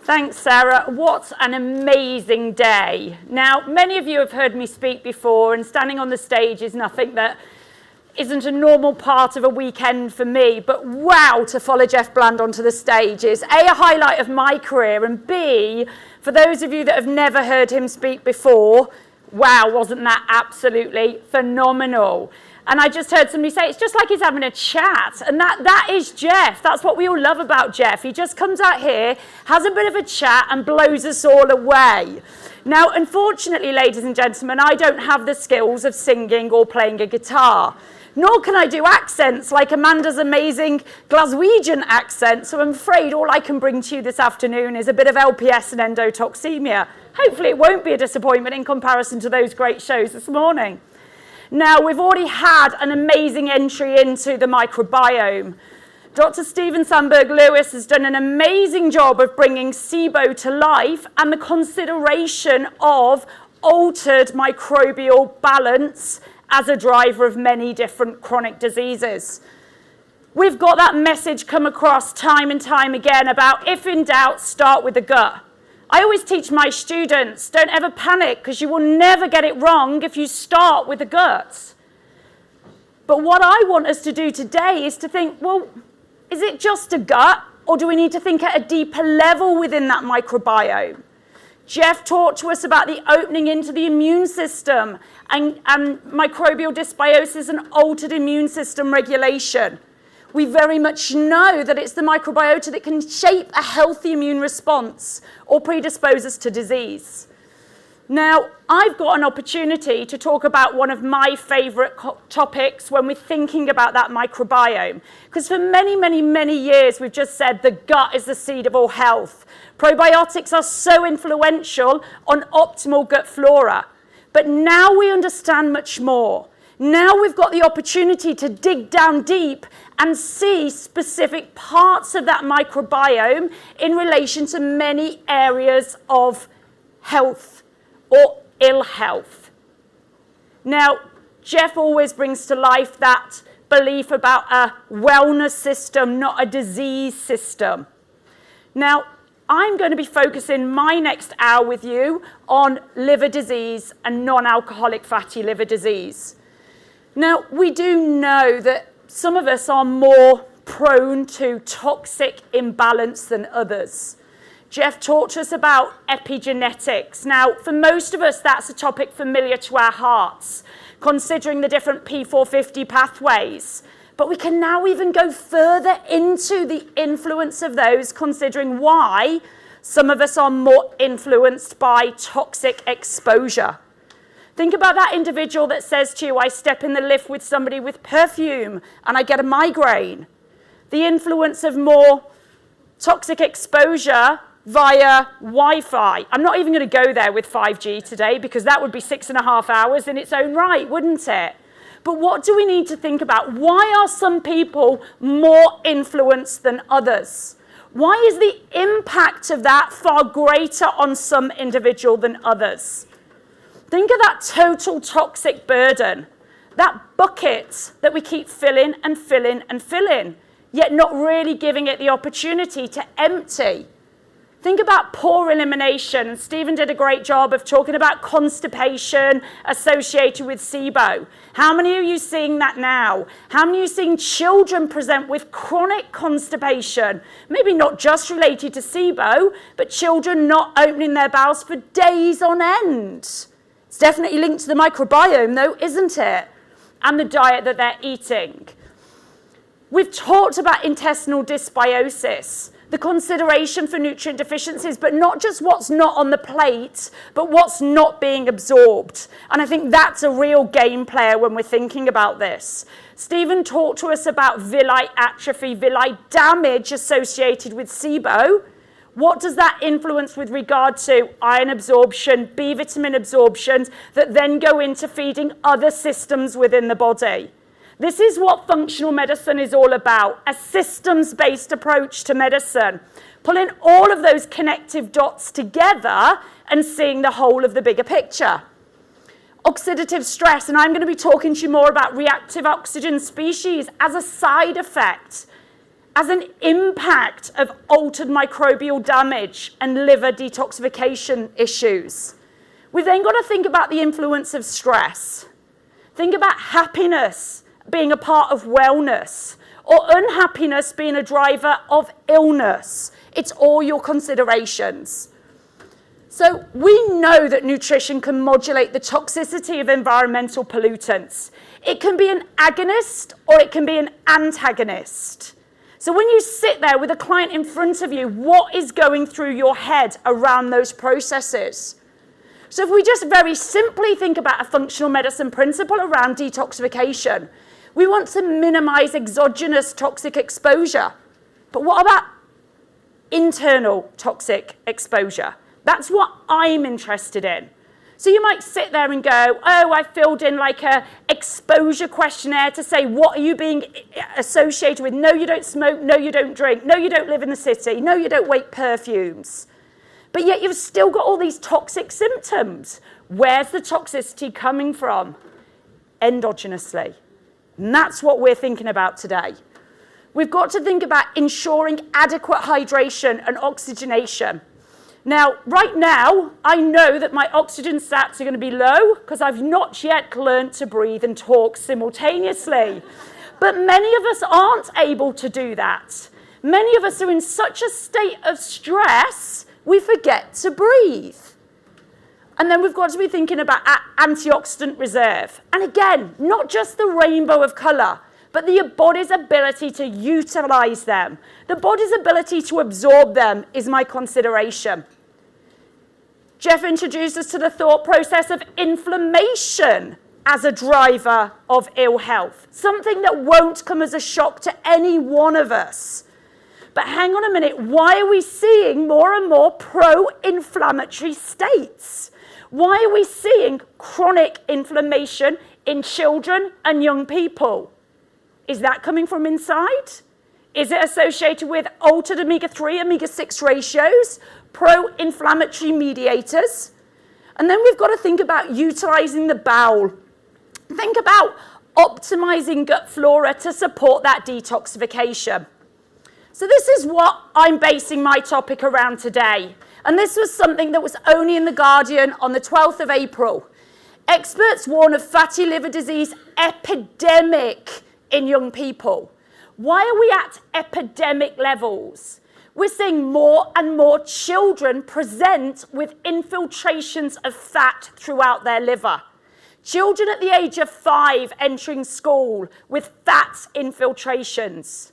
Thanks, Sarah. What an amazing day. Now, many of you have heard me speak before, and standing on the stage is nothing that isn't a normal part of a weekend for me, but wow, to follow Jeff Bland onto the stage is A, a highlight of my career, and B, for those of you that have never heard him speak before, wow, wasn't that absolutely phenomenal? And I just heard somebody say, it's just like he's having a chat. And that is Jeff. That's what we all love about Jeff. He just comes out here, has a bit of a chat, and blows us all away. Now, unfortunately, ladies and gentlemen, I don't have the skills of singing or playing a guitar. Nor can I do accents like Amanda's amazing Glaswegian accent. So I'm afraid all I can bring to you this afternoon is a bit of LPS and endotoxemia. Hopefully it won't be a disappointment in comparison to those great shows this morning. Now, we've already had an amazing entry into the microbiome. Dr. Stephen Sandberg-Lewis has done an amazing job of bringing SIBO to life and the consideration of altered microbial balance as a driver of many different chronic diseases. We've got that message come across time and time again about if in doubt, start with the gut. I always teach my students, don't ever panic because you will never get it wrong if you start with the gut. But what I want us to do today is to think, well, is it just a gut, or do we need to think at a deeper level within that microbiome? Jeff talked to us about the opening into the immune system and microbial dysbiosis and altered immune system regulation. We very much know that it's the microbiota that can shape a healthy immune response or predispose us to disease. Now, I've got an opportunity to talk about one of my favorite topics when we're thinking about that microbiome. Because for many, many, many years, we've just said the gut is the seed of all health. Probiotics are so influential on optimal gut flora. But now we understand much more. Now we've got the opportunity to dig down deep and see specific parts of that microbiome in relation to many areas of health or ill health. Now, Jeff always brings to life that belief about a wellness system, not a disease system. Now, I'm going to be focusing my next hour with you on liver disease and non-alcoholic fatty liver disease. Now, we do know that some of us are more prone to toxic imbalance than others. Jeff talked to us about epigenetics. Now, for most of us, that's a topic familiar to our hearts, considering the different P450 pathways. But we can now even go further into the influence of those, considering why some of us are more influenced by toxic exposure. Think about that individual that says to you, I step in the lift with somebody with perfume and I get a migraine. The influence of more toxic exposure via Wi-Fi. I'm not even going to go there with 5G today because that would be 6.5 hours in its own right, wouldn't it? But what do we need to think about? Why are some people more influenced than others? Why is the impact of that far greater on some individual than others? Think of that total toxic burden, that bucket that we keep filling and filling and filling, yet not really giving it the opportunity to empty. Think about poor elimination. Stephen did a great job of talking about constipation associated with SIBO. How many of you seeing that now? How many of you seeing children present with chronic constipation? Maybe not just related to SIBO, but children not opening their bowels for days on end. It's definitely linked to the microbiome, though, isn't it? And the diet that they're eating. We've talked about intestinal dysbiosis, the consideration for nutrient deficiencies, but not just what's not on the plate, but what's not being absorbed. And I think that's a real game player when we're thinking about this. Stephen talked to us about villi atrophy, villi damage associated with SIBO. What does that influence with regard to iron absorption, B vitamin absorption, that then go into feeding other systems within the body? This is what functional medicine is all about, a systems-based approach to medicine, pulling all of those connective dots together and seeing the whole of the bigger picture. Oxidative stress, and I'm going to be talking to you more about reactive oxygen species as a side effect. as an impact of altered microbial damage and liver detoxification issues. We've then got to think about the influence of stress. Think about happiness being a part of wellness, or unhappiness being a driver of illness. It's all your considerations. So we know that nutrition can modulate the toxicity of environmental pollutants. It can be an agonist or it can be an antagonist. So when you sit there with a client in front of you, what is going through your head around those processes? So if we just very simply think about a functional medicine principle around detoxification, we want to minimize exogenous toxic exposure. But what about internal toxic exposure? That's what I'm interested in. So you might sit there and go, oh, I filled in like a exposure questionnaire to say, what are you being associated with? No, you don't smoke. No, you don't drink. No, you don't live in the city. No, you don't wake perfumes. But yet you've still got all these toxic symptoms. Where's the toxicity coming from? Endogenously. And that's what we're thinking about today. We've got to think about ensuring adequate hydration and oxygenation. Now, right now, I know that my oxygen stats are going to be low because I've not yet learned to breathe and talk simultaneously. But many of us aren't able to do that. Many of us are in such a state of stress, we forget to breathe. And then we've got to be thinking about our antioxidant reserve. And again, not just the rainbow of colour, but the body's ability to utilize them. The body's ability to absorb them is my consideration. Jeff introduced us to the thought process of inflammation as a driver of ill health, something that won't come as a shock to any one of us. But hang on a minute, why are we seeing more and more pro-inflammatory states? Why are we seeing chronic inflammation in children and young people? Is that coming from inside? Is it associated with altered omega-3, omega-6 ratios, pro-inflammatory mediators? And then we've got to think about utilizing the bowel. Think about optimizing gut flora to support that detoxification. So this is what I'm basing my topic around today. And this was something that was only in The Guardian on the 12th of April. Experts warn of fatty liver disease epidemic in young people. Why are we at epidemic levels? We're seeing more and more children present with infiltrations of fat throughout their liver. Children at the age of 5 entering school with fat infiltrations.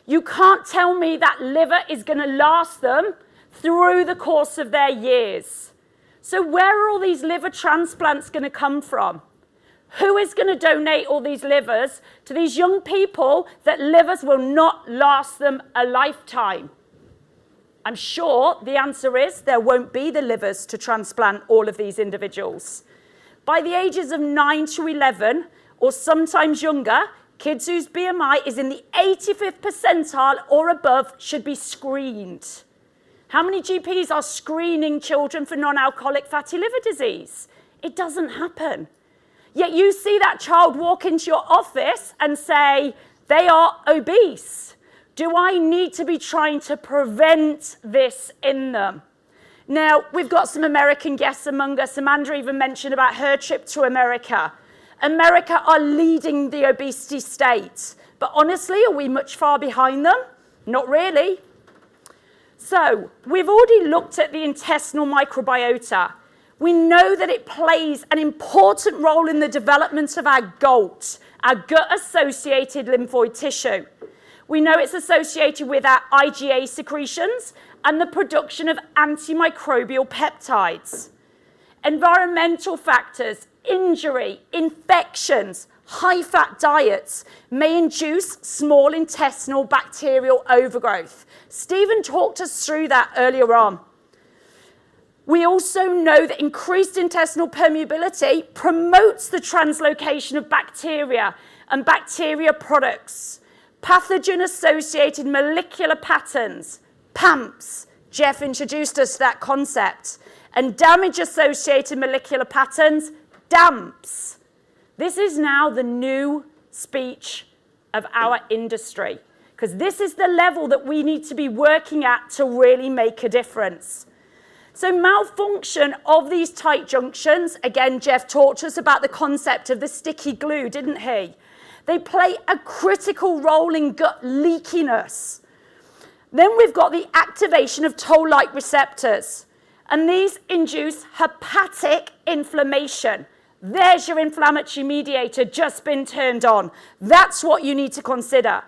You can't tell me that liver is going to last them through the course of their years. So where are all these liver transplants going to come from? Who is going to donate all these livers to these young people that livers will not last them a lifetime? I'm sure the answer is there won't be the livers to transplant all of these individuals. By the ages of 9 to 11, or sometimes younger, kids whose BMI is in the 85th percentile or above should be screened. How many GPs are screening children for non-alcoholic fatty liver disease? It doesn't happen. Yet you see that child walk into your office and say, they are obese. Do I need to be trying to prevent this in them? Now, we've got some American guests among us. Amanda even mentioned about her trip to America. America are leading the obesity state. But honestly, are we much far behind them? Not really. So, we've already looked at the intestinal microbiota. We know that it plays an important role in the development of our GOLT, our gut-associated lymphoid tissue. We know it's associated with our IgA secretions and the production of antimicrobial peptides. Environmental factors, injury, infections, high-fat diets may induce small intestinal bacterial overgrowth. Stephen talked us through that earlier on. We also know that increased intestinal permeability promotes the translocation of bacteria and bacteria products. Pathogen-associated molecular patterns, PAMPs, Jeff introduced us to that concept, and damage-associated molecular patterns, DAMPs. This is now the new speech of our industry. because this is the level that we need to be working at to really make a difference. So malfunction of these tight junctions, again, Jeff talked to us about the concept of the sticky glue, didn't he? They play a critical role in gut leakiness. Then we've got the activation of toll-like receptors, and these induce hepatic inflammation. There's your inflammatory mediator just been turned on. That's what you need to consider.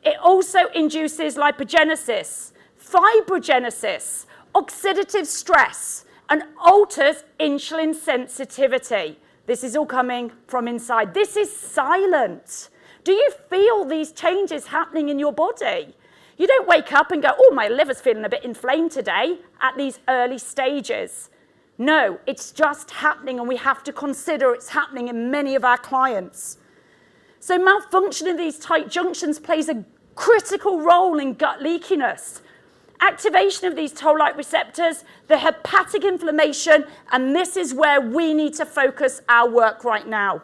It also induces lipogenesis, fibrogenesis, oxidative stress, and alters insulin sensitivity. This is all coming from inside. This is silent. Do you feel these changes happening in your body? You don't wake up and go, oh, my liver's feeling a bit inflamed today at these early stages. No, it's just happening, and we have to consider it's happening in many of our clients. So malfunction of these tight junctions plays a critical role in gut leakiness. Activation of these toll-like receptors, the hepatic inflammation, and this is where we need to focus our work right now.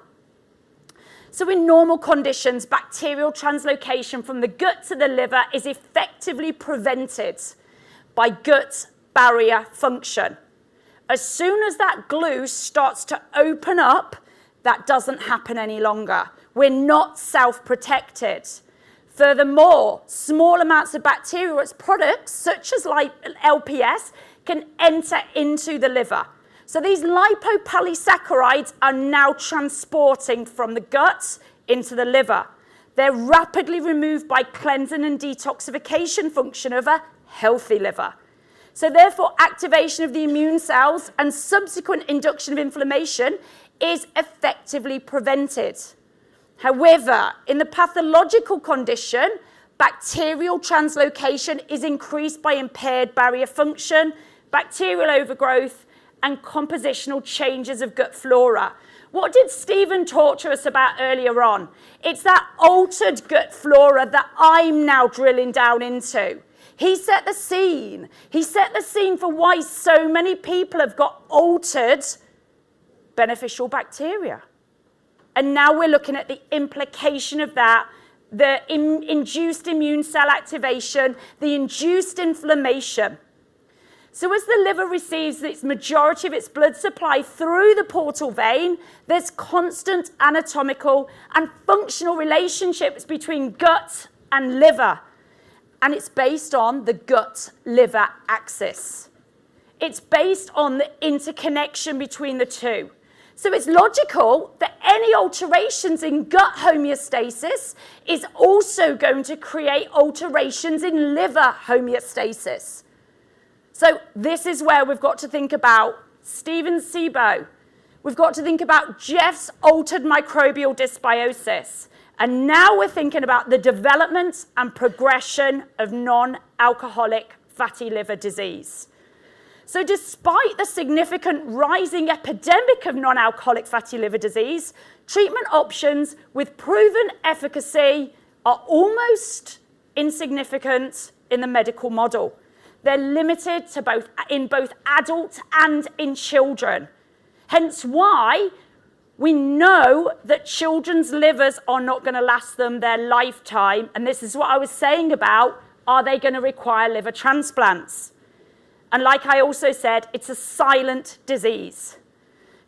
So in normal conditions, bacterial translocation from the gut to the liver is effectively prevented by gut barrier function. As soon as that glue starts to open up, that doesn't happen any longer. We're not self-protected. Furthermore, small amounts of bacterial products, such as LPS, can enter into the liver. So these lipopolysaccharides are now transporting from the gut into the liver. They're rapidly removed by cleansing and detoxification function of a healthy liver. So therefore, activation of the immune cells and subsequent induction of inflammation is effectively prevented. However, in the pathological condition, bacterial translocation is increased by impaired barrier function, bacterial overgrowth, and compositional changes of gut flora. What did Stephen talk to us about earlier on? It's that altered gut flora that I'm now drilling down into. He set the scene. He set the scene for why so many people have got altered beneficial bacteria. And now we're looking at the implication of that, the induced immune cell activation, the induced inflammation. So as the liver receives its majority of its blood supply through the portal vein, there's constant anatomical and functional relationships between gut and liver. And it's based on the gut-liver axis. It's based on the interconnection between the two. So it's logical that any alterations in gut homeostasis is also going to create alterations in liver homeostasis. So this is where we've got to think about Stephen SIBO. We've got to think about Jeff's altered microbial dysbiosis. And now we're thinking about the development and progression of non-alcoholic fatty liver disease. So despite the significant rising epidemic of non-alcoholic fatty liver disease, treatment options with proven efficacy are almost insignificant in the medical model. They're limited to in both adults and in children. Hence why we know that children's livers are not going to last them their lifetime. And this is what I was saying about, are they going to require liver transplants? And like I also said, it's a silent disease.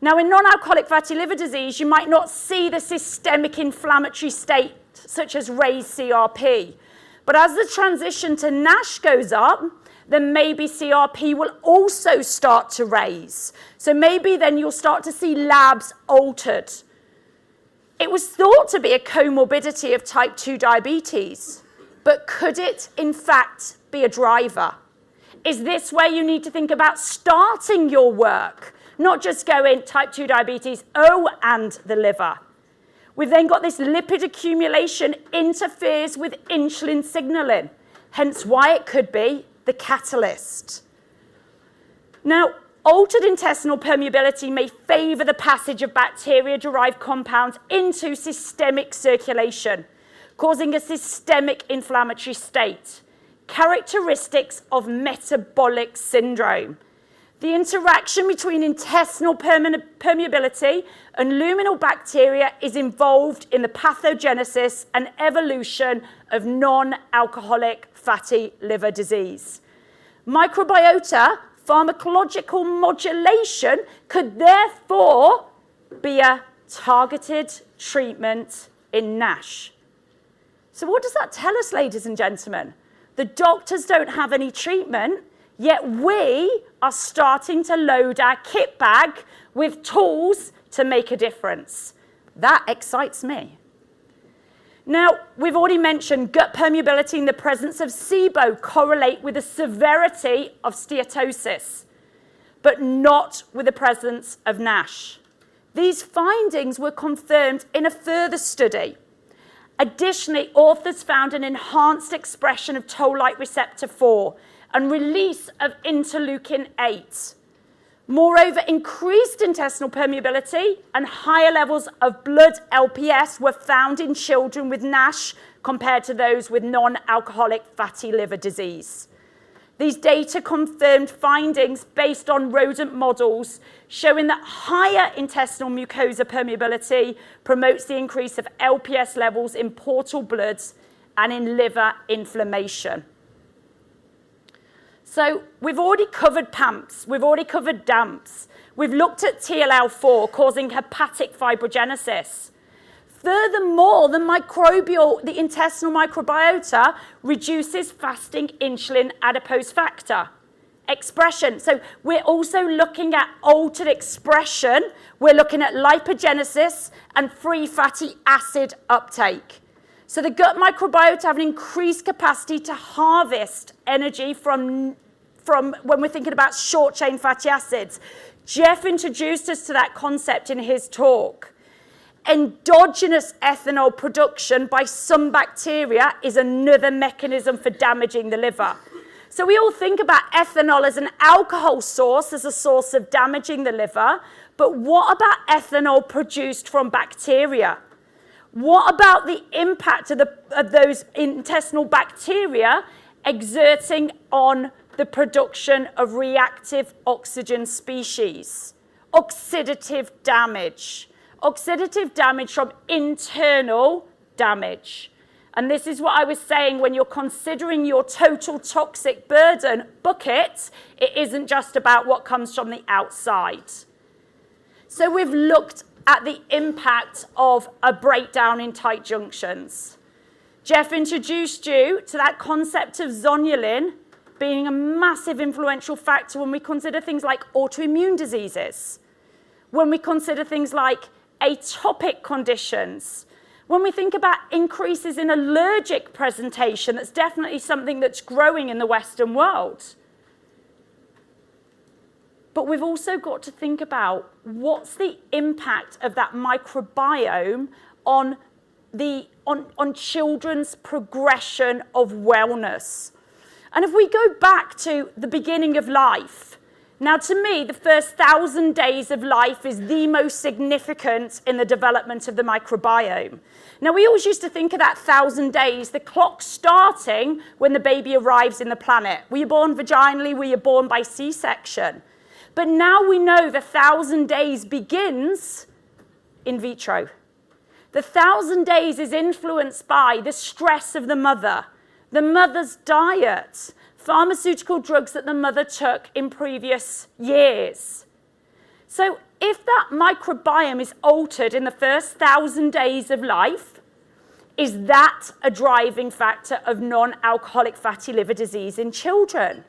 Now, in non-alcoholic fatty liver disease, you might not see the systemic inflammatory state, such as raised CRP. But as the transition to NASH goes up, then maybe CRP will also start to raise. So maybe then you'll start to see labs altered. It was thought to be a comorbidity of type 2 diabetes, but could it in fact be a driver? Is this where you need to think about starting your work, not just going type 2 diabetes, and the liver? We've then got this lipid accumulation interferes with insulin signaling, hence why it could be the catalyst. Now, altered intestinal permeability may favor the passage of bacteria-derived compounds into systemic circulation, causing a systemic inflammatory state, characteristics of metabolic syndrome. The interaction between intestinal permeability and luminal bacteria is involved in the pathogenesis and evolution of non-alcoholic fatty liver disease. Microbiota pharmacological modulation could therefore be a targeted treatment in NASH. So what does that tell us, ladies and gentlemen? The doctors don't have any treatment, yet we are starting to load our kit bag with tools to make a difference. That excites me. Now, we've already mentioned gut permeability and the presence of SIBO correlate with the severity of steatosis, but not with the presence of NASH. These findings were confirmed in a further study. Additionally, authors found an enhanced expression of toll-like receptor 4 and release of interleukin 8. Moreover, increased intestinal permeability and higher levels of blood LPS were found in children with NASH compared to those with non-alcoholic fatty liver disease. These data confirmed findings based on rodent models showing that higher intestinal mucosa permeability promotes the increase of LPS levels in portal bloods and in liver inflammation. So we've already covered PAMPs, we've already covered DAMPs, we've looked at TLL4 causing hepatic fibrogenesis. Furthermore, the intestinal microbiota reduces fasting insulin adipose factor expression. So we're also looking at altered expression. We're looking at lipogenesis and free fatty acid uptake. So the gut microbiota have an increased capacity to harvest energy from when we're thinking about short-chain fatty acids. Jeff introduced us to that concept in his talk. Endogenous ethanol production by some bacteria is another mechanism for damaging the liver. So we all think about ethanol as an alcohol source, as a source of damaging the liver, but what about ethanol produced from bacteria? What about the impact of those intestinal bacteria exerting on the production of reactive oxygen species? Oxidative damage. Oxidative damage from internal damage. And this is what I was saying, when you're considering your total toxic burden bucket, it isn't just about what comes from the outside. So we've looked at the impact of a breakdown in tight junctions. Jeff introduced you to that concept of zonulin being a massive influential factor when we consider things like autoimmune diseases, when we consider things like atopic conditions, when we think about increases in allergic presentation. That's definitely something that's growing in the Western world. But we've also got to think about what's the impact of that microbiome on children's progression of wellness. And if we go back to the beginning of life, now to me, the first 1,000 days of life is the most significant in the development of the microbiome. Now, we always used to think of that 1,000 days, the clock starting when the baby arrives in the planet. Were you born vaginally? Were you born by C-section? But now we know the 1,000 days begins in vitro. The 1,000 days is influenced by the stress of the mother's diet, pharmaceutical drugs that the mother took in previous years. So if that microbiome is altered in the first 1,000 days of life, is that a driving factor of non-alcoholic fatty liver disease in children?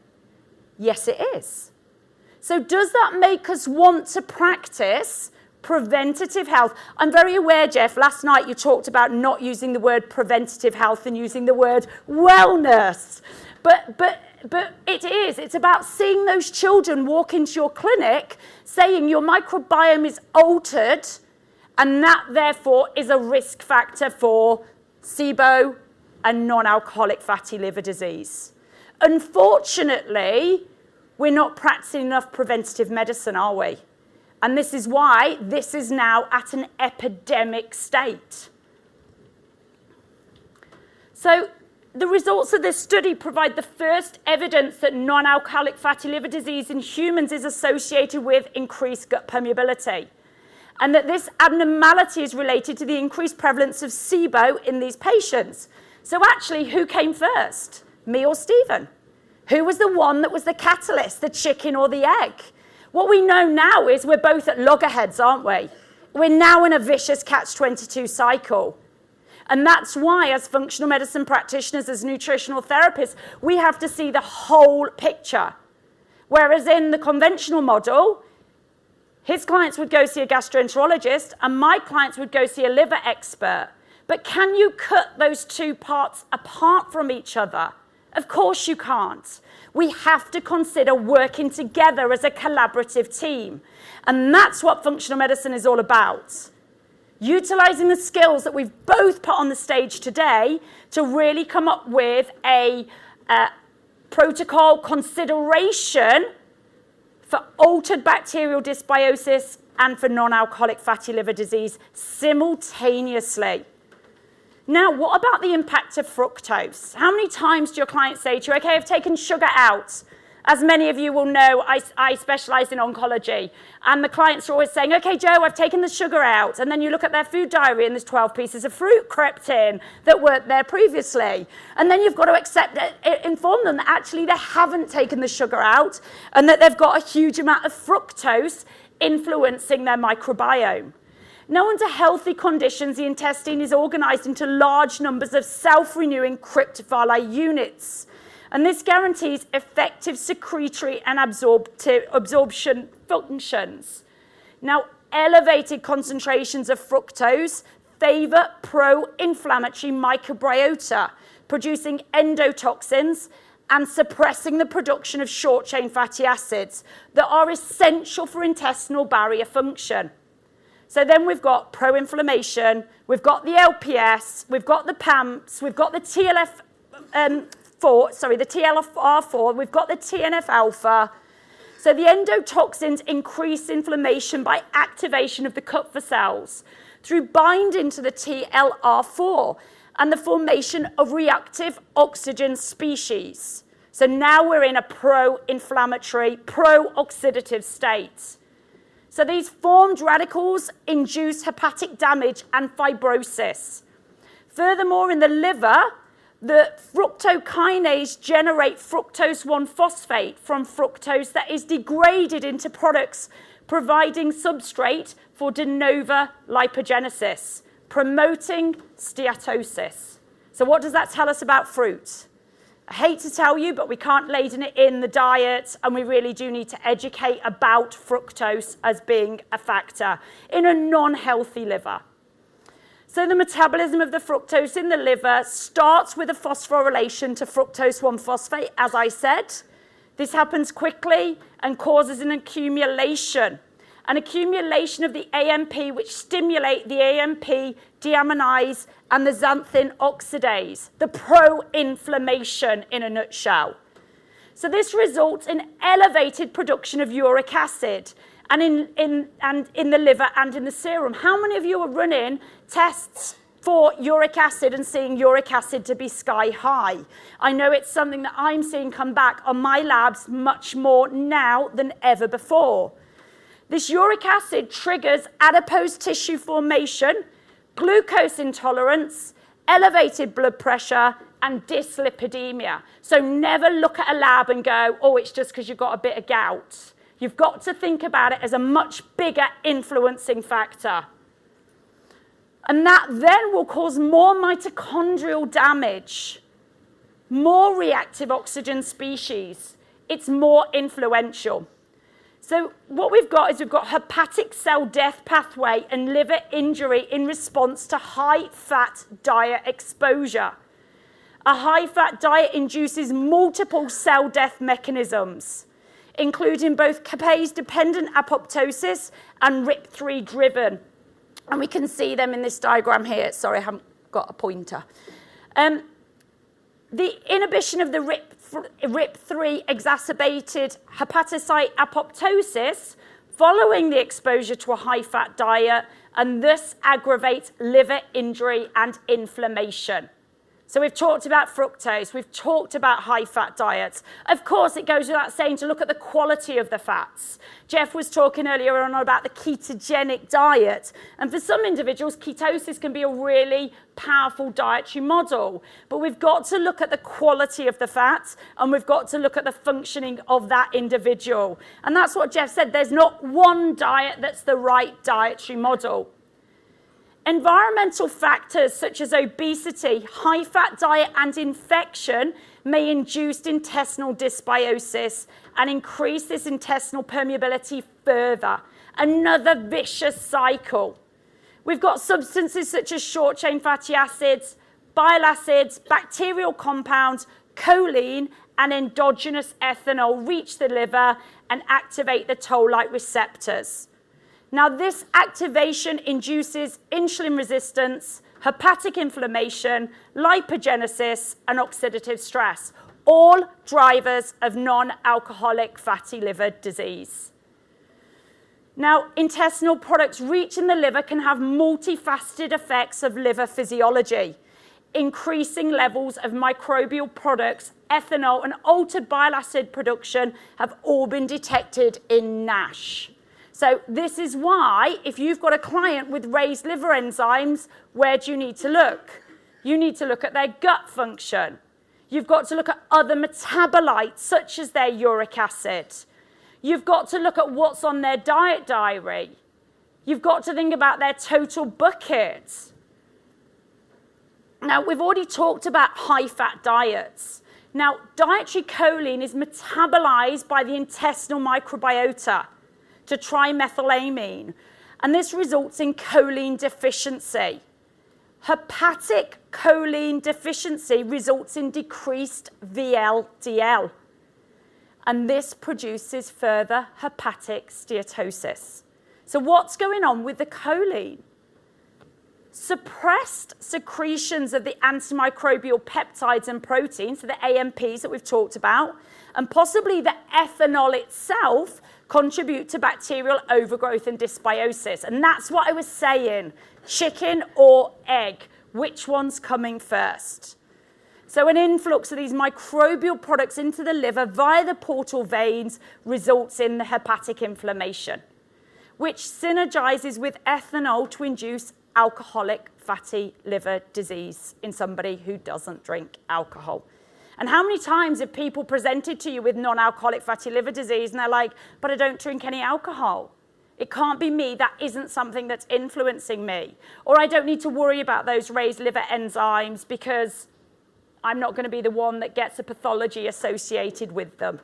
Yes, it is. So does that make us want to practice preventative health? I'm very aware, Jeff, last night you talked about not using the word preventative health and using the word wellness. But it is. It's about seeing those children walk into your clinic saying your microbiome is altered, and that therefore is a risk factor for SIBO and non-alcoholic fatty liver disease. Unfortunately, we're not practicing enough preventative medicine, are we? And this is why this is now at an epidemic state. So the results of this study provide the first evidence that non-alcoholic fatty liver disease in humans is associated with increased gut permeability, and that this abnormality is related to the increased prevalence of SIBO in these patients. So actually, who came first, me or Stephen? Who was the one that was the catalyst, the chicken or the egg? What we know now is we're both at loggerheads, aren't we? We're now in a vicious catch-22 cycle. And that's why, as functional medicine practitioners, as nutritional therapists, we have to see the whole picture. Whereas in the conventional model, his clients would go see a gastroenterologist and my clients would go see a liver expert. But can you cut those two parts apart from each other? Of course you can't. We have to consider working together as a collaborative team. And that's what functional medicine is all about. Utilizing the skills that we've both put on the stage today to really come up with a protocol consideration for altered bacterial dysbiosis and for non-alcoholic fatty liver disease simultaneously. Now, what about the impact of fructose? How many times do your clients say to you, okay, I've taken sugar out? As many of you will know, I specialize in oncology. And the clients are always saying, okay, Joe, I've taken the sugar out. And then you look at their food diary and there's 12 pieces of fruit crept in that weren't there previously. And then you've got to inform them that actually they haven't taken the sugar out and that they've got a huge amount of fructose influencing their microbiome. Now, under healthy conditions, the intestine is organized into large numbers of self-renewing cryptophyli units. And this guarantees effective secretory and absorption functions. Now, elevated concentrations of fructose favor pro-inflammatory microbiota, producing endotoxins and suppressing the production of short-chain fatty acids that are essential for intestinal barrier function. So then we've got pro-inflammation, we've got the LPS, we've got the PAMPs, we've got the TLR4, we've got the TNF-alpha. So the endotoxins increase inflammation by activation of the Kupffer cells through binding to the TLR4 and the formation of reactive oxygen species. So now we're in a pro-inflammatory, pro-oxidative state. So these formed radicals induce hepatic damage and fibrosis. Furthermore, in the liver, the fructokinase generate fructose 1-phosphate from fructose that is degraded into products, providing substrate for de novo lipogenesis, promoting steatosis. So what does that tell us about fruit? I hate to tell you, but we can't laden it in the diet, and we really do need to educate about fructose as being a factor in a non-healthy liver. So the metabolism of the fructose in the liver starts with a phosphorylation to fructose 1-phosphate, as I said. This happens quickly and causes an accumulation of the AMP, which stimulate the AMP deaminase and the xanthin oxidase, the pro-inflammation in a nutshell. So this results in elevated production of uric acid and in the liver and in the serum. How many of you are running tests for uric acid and seeing uric acid to be sky high? I know it's something that I'm seeing come back on my labs much more now than ever before. This uric acid triggers adipose tissue formation, glucose intolerance, elevated blood pressure, and dyslipidemia. So never look at a lab and go, oh, it's just because you've got a bit of gout. You've got to think about it as a much bigger influencing factor. And that then will cause more mitochondrial damage, more reactive oxygen species. It's more influential. So what we've got is we've got hepatic cell death pathway and liver injury in response to high-fat diet exposure. A high-fat diet induces multiple cell death mechanisms, including both capase-dependent apoptosis and RIP3-driven. And we can see them in this diagram here. Sorry, I haven't got a pointer. The inhibition of the RIP3 exacerbated hepatocyte apoptosis following the exposure to a high-fat diet, and thus aggravates liver injury and inflammation. So we've talked about fructose, we've talked about high-fat diets. Of course, it goes without saying to look at the quality of the fats. Jeff was talking earlier on about the ketogenic diet. And for some individuals, ketosis can be a really powerful dietary model. But we've got to look at the quality of the fats, and we've got to look at the functioning of that individual. And that's what Jeff said. There's not one diet that's the right dietary model. Environmental factors such as obesity, high-fat diet, and infection may induce intestinal dysbiosis and increase this intestinal permeability further. Another vicious cycle. We've got substances such as short-chain fatty acids, bile acids, bacterial compounds, choline, and endogenous ethanol reach the liver and activate the toll-like receptors. Now, this activation induces insulin resistance, hepatic inflammation, lipogenesis, and oxidative stress, all drivers of non-alcoholic fatty liver disease. Now, intestinal products reaching the liver can have multifaceted effects of liver physiology. Increasing levels of microbial products, ethanol, and altered bile acid production have all been detected in NASH. So this is why, if you've got a client with raised liver enzymes, where do you need to look? You need to look at their gut function. You've got to look at other metabolites, such as their uric acid. You've got to look at what's on their diet diary. You've got to think about their total bucket. Now, we've already talked about high-fat diets. Now, dietary choline is metabolized by the intestinal microbiota to trimethylamine, and this results in choline deficiency. Hepatic choline deficiency results in decreased VLDL, and this produces further hepatic steatosis. So what's going on with the choline? Suppressed secretions of the antimicrobial peptides and proteins, so the AMPs that we've talked about, and possibly the ethanol itself, contribute to bacterial overgrowth and dysbiosis. And that's what I was saying, chicken or egg, which one's coming first? So an influx of these microbial products into the liver via the portal veins results in the hepatic inflammation, which synergizes with ethanol to induce alcoholic fatty liver disease in somebody who doesn't drink alcohol. And how many times have people presented to you with non-alcoholic fatty liver disease and they're like, but I don't drink any alcohol. It can't be me, that isn't something that's influencing me. Or I don't need to worry about those raised liver enzymes because I'm not going to be the one that gets a pathology associated with them.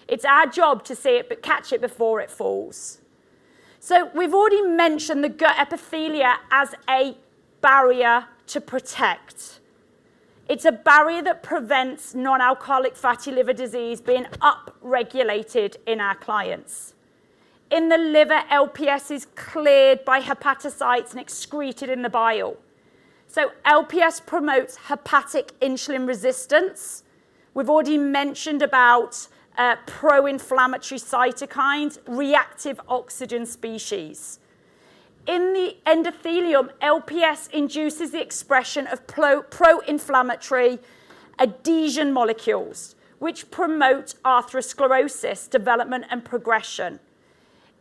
It's our job to see it, but catch it before it falls. So we've already mentioned the gut epithelia as a barrier to protect. It's a barrier that prevents non-alcoholic fatty liver disease being upregulated in our clients. In the liver, LPS is cleared by hepatocytes and excreted in the bile. So LPS promotes hepatic insulin resistance. We've already mentioned about pro-inflammatory cytokines, reactive oxygen species. In the endothelium, LPS induces the expression of pro-inflammatory adhesion molecules, which promote atherosclerosis development and progression.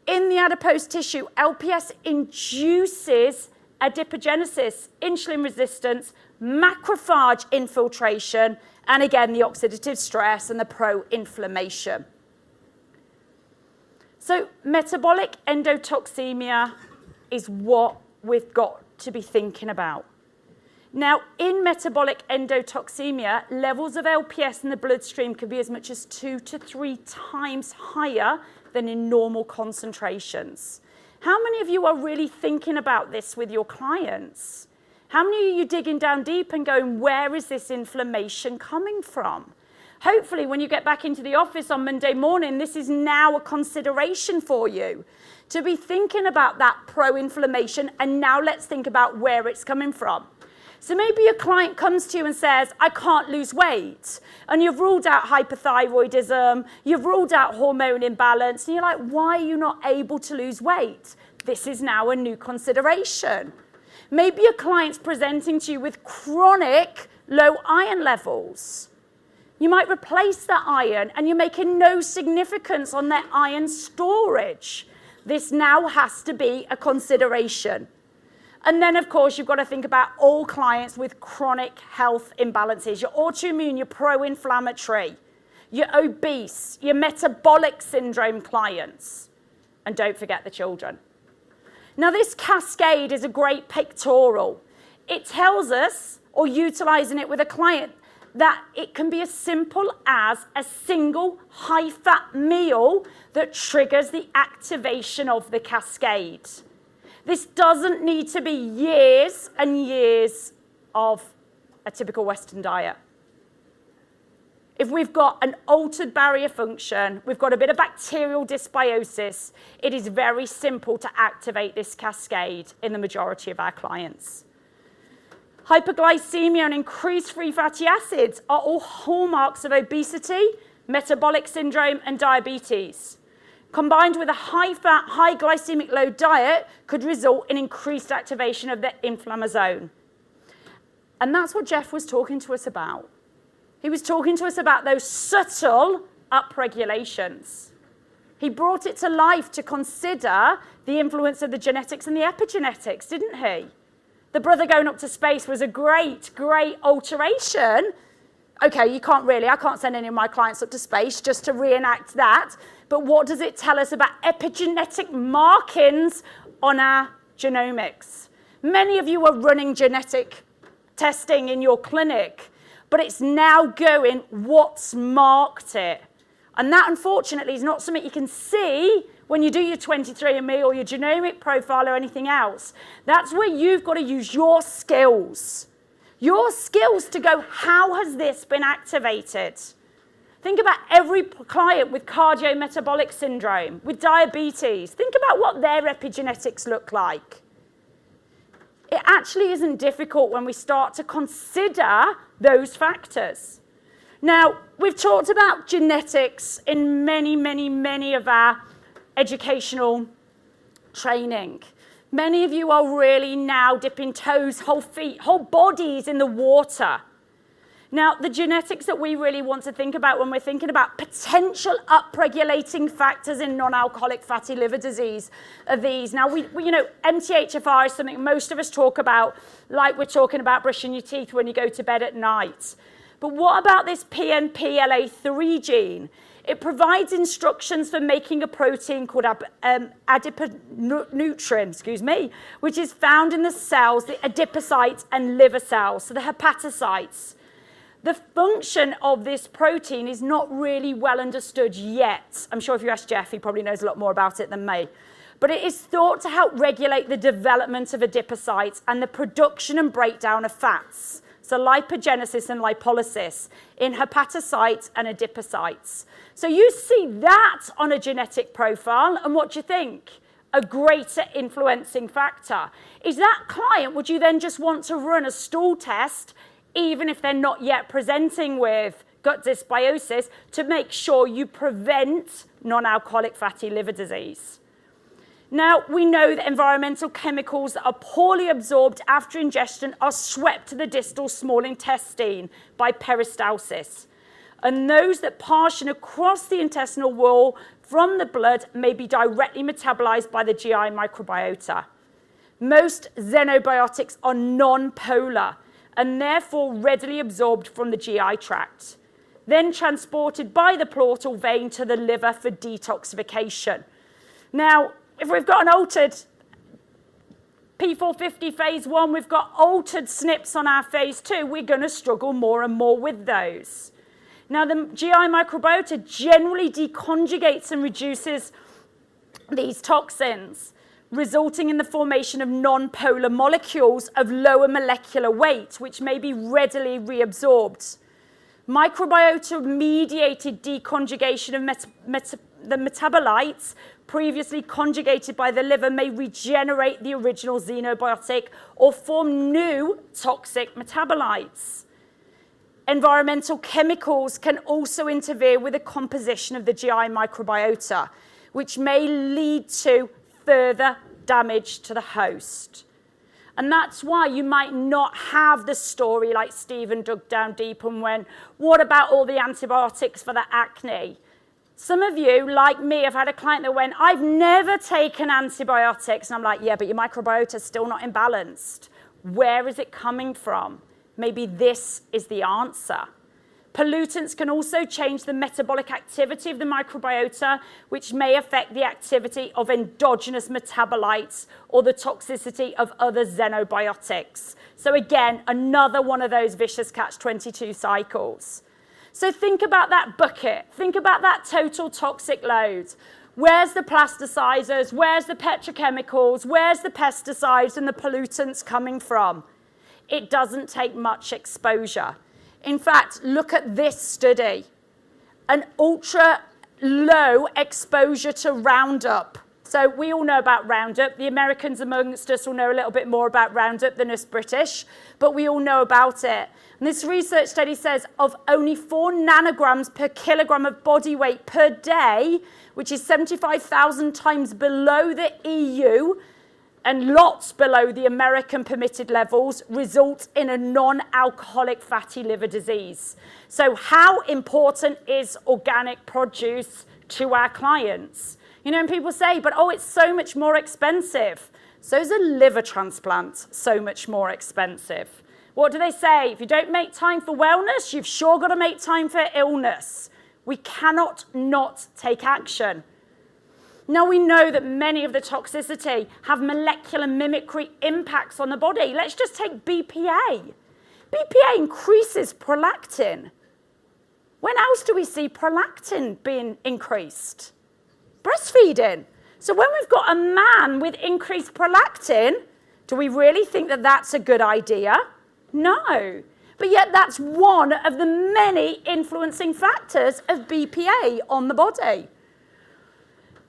In the adipose tissue, LPS induces adipogenesis, insulin resistance, macrophage infiltration, and again, the oxidative stress and the pro-inflammation. So metabolic endotoxemia is what we've got to be thinking about. Now, in metabolic endotoxemia, levels of LPS in the bloodstream can be as much as 2 to 3 times higher than in normal concentrations. How many of you are really thinking about this with your clients? How many of you digging down deep and going, where is this inflammation coming from? Hopefully, when you get back into the office on Monday morning, this is now a consideration for you to be thinking about that pro-inflammation, and now let's think about where it's coming from. So maybe a client comes to you and says, I can't lose weight, and you've ruled out hypothyroidism, you've ruled out hormone imbalance, and you're like, why are you not able to lose weight? This is now a new consideration. Maybe a client's presenting to you with chronic low iron levels. You might replace that iron and you're making no significance on their iron storage. This now has to be a consideration. And then, of course, you've got to think about all clients with chronic health imbalances. Your autoimmune, your pro-inflammatory, your obese, your metabolic syndrome clients. And don't forget the children. Now, this cascade is a great pictorial. It tells us, or utilizing it with a client, that it can be as simple as a single high-fat meal that triggers the activation of the cascade. This doesn't need to be years and years of a typical Western diet. If we've got an altered barrier function, we've got a bit of bacterial dysbiosis, it is very simple to activate this cascade in the majority of our clients. Hyperglycemia and increased free fatty acids are all hallmarks of obesity, metabolic syndrome, and diabetes. Combined with a high-fat, high-glycemic load diet could result in increased activation of the inflammasome. And that's what Jeff was talking to us about. He was talking to us about those subtle upregulations. He brought it to life to consider the influence of the genetics and the epigenetics, didn't he? The brother going up to space was a great, great alteration. Okay, I can't send any of my clients up to space just to reenact that. But what does it tell us about epigenetic markings on our genomics? Many of you are running genetic testing in your clinic, but it's now going, what's marked it? And that, unfortunately, is not something you can see when you do your 23andMe or your genomic profile or anything else. That's where you've got to use your skills. Your skills to go, how has this been activated? Think about every client with cardiometabolic syndrome, with diabetes. Think about what their epigenetics look like. It actually isn't difficult when we start to consider those factors. Now, we've talked about genetics in many of our educational training. Many of you are really now dipping toes, whole feet, whole bodies in the water. Now, the genetics that we really want to think about when we're thinking about potential upregulating factors in non-alcoholic fatty liver disease are these. Now, we MTHFR is something most of us talk about, like we're talking about brushing your teeth when you go to bed at night. But what about this PNPLA3 gene? It provides instructions for making a protein called adiponutrin, which is found in the cells, the adipocytes and liver cells, so the hepatocytes. The function of this protein is not really well understood yet. I'm sure if you ask Jeff, he probably knows a lot more about it than me. But it is thought to help regulate the development of adipocytes and the production and breakdown of fats, so lipogenesis and lipolysis in hepatocytes and adipocytes. So you see that on a genetic profile, and what do you think? A greater influencing factor. Is that client, would you then just want to run a stool test, even if they're not yet presenting with gut dysbiosis, to make sure you prevent non-alcoholic fatty liver disease? Now, we know that environmental chemicals that are poorly absorbed after ingestion are swept to the distal small intestine by peristalsis. And those that partition across the intestinal wall from the blood may be directly metabolized by the GI microbiota. Most xenobiotics are non-polar and therefore readily absorbed from the GI tract, then transported by the portal vein to the liver for detoxification. Now, if we've got an altered P450 phase 1, we've got altered SNPs on our phase 2, we're going to struggle more and more with those. Now, the GI microbiota generally deconjugates and reduces these toxins, resulting in the formation of non-polar molecules of lower molecular weight, which may be readily reabsorbed. Microbiota-mediated deconjugation of the metabolites previously conjugated by the liver may regenerate the original xenobiotic or form new toxic metabolites. Environmental chemicals can also interfere with the composition of the GI microbiota, which may lead to further damage to the host. And that's why you might not have the story like Stephen dug down deep and went, what about all the antibiotics for the acne? Some of you, like me, have had a client that went, I've never taken antibiotics. And I'm like, yeah, but your microbiota is still not imbalanced. Where is it coming from? Maybe this is the answer. Pollutants can also change the metabolic activity of the microbiota, which may affect the activity of endogenous metabolites or the toxicity of other xenobiotics. So again, another one of those vicious catch-22 cycles. So think about that bucket. Think about that total toxic load. Where's the plasticizers? Where's the petrochemicals? Where's the pesticides and the pollutants coming from? It doesn't take much exposure. In fact, look at this study. An ultra low exposure to Roundup. So we all know about Roundup. The Americans amongst us will know a little bit more about Roundup than us British, but we all know about it. And this research study says of only 4 nanograms per kilogram of body weight per day, which is 75,000 times below the EU, and lots below the American permitted levels, result in a non-alcoholic fatty liver disease. So how important is organic produce to our clients? You know, and people say, but oh, it's so much more expensive. So is a liver transplant so much more expensive? What do they say? If you don't make time for wellness, you've sure got to make time for illness. We cannot not take action. Now we know that many of the toxicity have molecular mimicry impacts on the body. Let's just take BPA. BPA increases prolactin. When else do we see prolactin being increased? Breastfeeding. So when we've got a man with increased prolactin, do we really think that that's a good idea? No. But yet that's one of the many influencing factors of BPA on the body.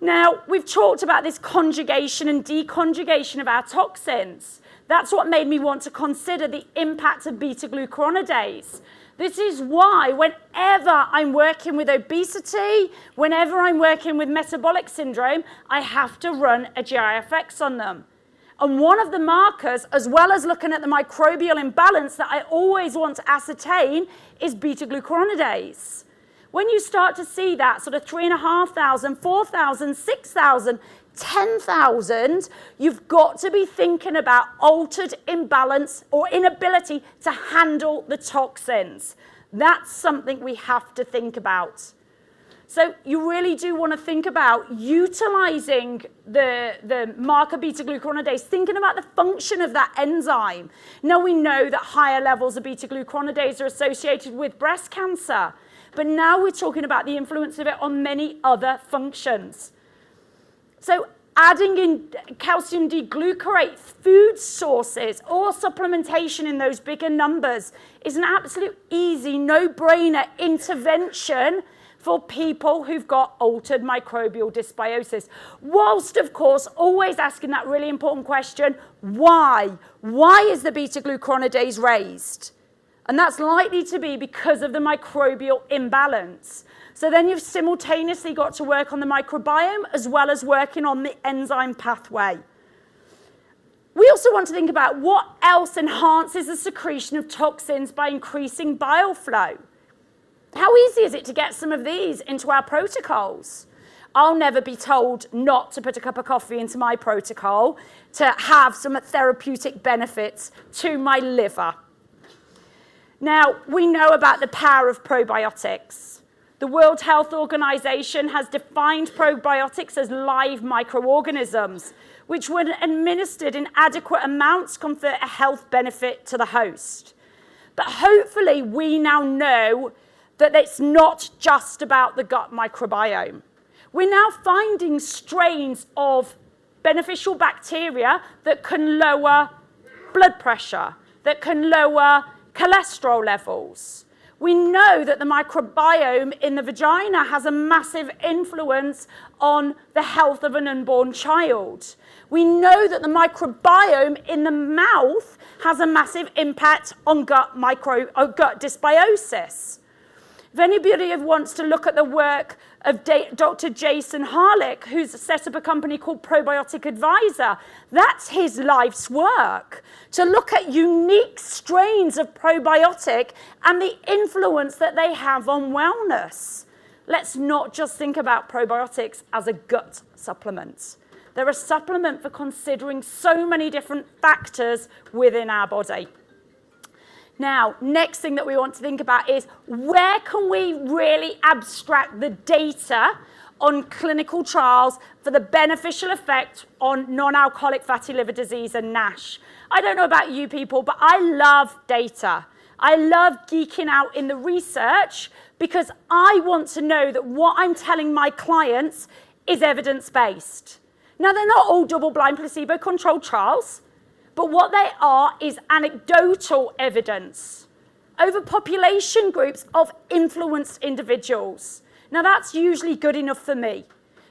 Now, we've talked about this conjugation and deconjugation of our toxins. That's what made me want to consider the impact of beta-glucuronidase. This is why whenever I'm working with obesity, whenever I'm working with metabolic syndrome, I have to run a GI-FX on them. And one of the markers, as well as looking at the microbial imbalance that I always want to ascertain, is beta-glucuronidase. When you start to see that sort of 3,500, 4,000, 6,000, 10,000, you've got to be thinking about altered imbalance or inability to handle the toxins. That's something we have to think about. So you really do want to think about utilizing the marker beta-glucuronidase, thinking about the function of that enzyme. Now we know that higher levels of beta-glucuronidase are associated with breast cancer. But now we're talking about the influence of it on many other functions. So adding in calcium D-glucarate, food sources, or supplementation in those bigger numbers is an absolute easy, no-brainer intervention for people who've got altered microbial dysbiosis. Whilst, of course, always asking that really important question, why? Why is the beta-glucuronidase raised? And that's likely to be because of the microbial imbalance. So then you've simultaneously got to work on the microbiome as well as working on the enzyme pathway. We also want to think about what else enhances the secretion of toxins by increasing bile flow. How easy is it to get some of these into our protocols? I'll never be told not to put a cup of coffee into my protocol to have some therapeutic benefits to my liver. Now, we know about the power of probiotics. The World Health Organization has defined probiotics as live microorganisms, which when administered in adequate amounts confer a health benefit to the host. But hopefully we now know that it's not just about the gut microbiome. We're now finding strains of beneficial bacteria that can lower blood pressure, that can lower cholesterol levels. We know that the microbiome in the vagina has a massive influence on the health of an unborn child. We know that the microbiome in the mouth has a massive impact on gut dysbiosis. If anybody wants to look at the work of Dr. Jason Harlick, who's set up a company called Probiotic Advisor, that's his life's work, to look at unique strains of probiotic and the influence that they have on wellness. Let's not just think about probiotics as a gut supplement. They're a supplement for considering so many different factors within our body. Now, next thing that we want to think about is where can we really abstract the data on clinical trials for the beneficial effect on non-alcoholic fatty liver disease and NASH. I don't know about you people, but I love data. I love geeking out in the research because I want to know that what I'm telling my clients is evidence-based. Now, they're not all double-blind placebo-controlled trials, but what they are is anecdotal evidence over population groups of influenced individuals. Now, that's usually good enough for me